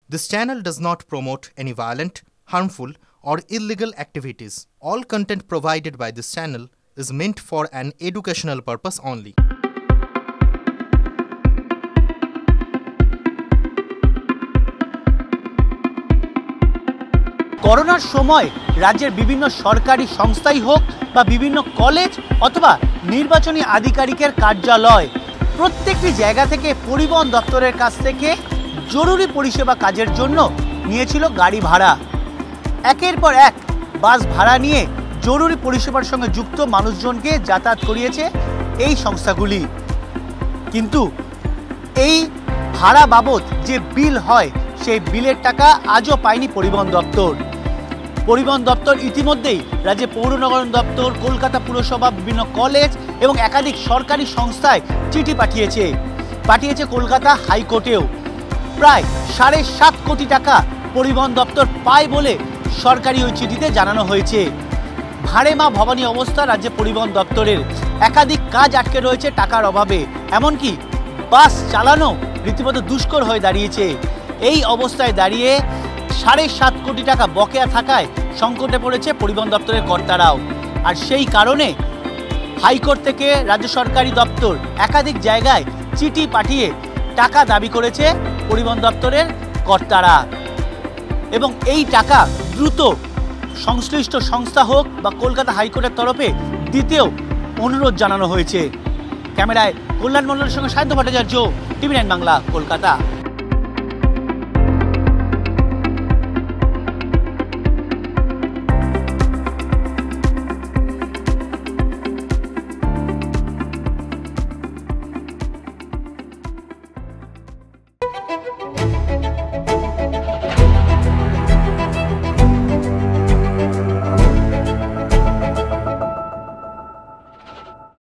This channel does not promote any violent, harmful, or illegal activities. All content provided by this channel is meant for an educational purpose only. করোনার সময় রাজ্যের বিভিন্ন সরকারি সংস্থাই হোক বা বিভিন্ন কলেজ অথবা নির্বাচনী আধিকারিকের কার্যালয় প্রত্যেকটি জায়গা থেকে পরিবহন দপ্তরের কাছ থেকে জরুরি পরিষেবা কাজের জন্য নিয়েছিল গাড়ি ভাড়া। একের পর এক বাস ভাড়া নিয়ে জরুরি পরিষেবার সঙ্গে যুক্ত মানুষজনকে যাতায়াত করিয়েছে এই সংস্থাগুলি। কিন্তু এই ভাড়া বাবদ যে বিল হয় সেই বিলের টাকা আজও পায়নি পরিবহন দপ্তর। পরিবহন দপ্তর ইতিমধ্যেই রাজ্যে পৌর নগরায়ণ দপ্তর, কলকাতা পুরসভা, বিভিন্ন কলেজ এবং একাধিক সরকারি সংস্থায় চিঠি পাঠিয়েছে কলকাতা হাইকোর্টেও। প্রায় 7.5 কোটি টাকা পরিবহন দপ্তর পায় বলে সরকারি ওই চিঠিতে জানানো হয়েছে। ভাড়ে মা ভবানী অবস্থা রাজ্যে পরিবহন দপ্তরের। একাধিক কাজ আটকে রয়েছে টাকার অভাবে, এমনকি বাস চালানো রীতিমতো দুষ্কর হয়ে দাঁড়িয়েছে। এই অবস্থায় দাঁড়িয়ে 7.5 কোটি টাকা বকেয়া থাকায় সংকটে পড়েছে পরিবহন দপ্তরের কর্তারাও। আর সেই কারণে হাইকোর্ট থেকে রাজ্য সরকারি দপ্তর একাধিক জায়গায় চিঠি পাঠিয়ে টাকা দাবি করেছে পরিবহন দপ্তরের কর্তারা, এবং এই টাকা দ্রুত সংশ্লিষ্ট সংস্থা হোক বা কলকাতা হাইকোর্টের তরফে দিতেও অনুরোধ জানানো হয়েছে। ক্যামেরায় কল্যাণ মণ্ডলের সঙ্গে সাহিত্য ভট্টাচার্য, টিভি9 বাংলা, কলকাতা।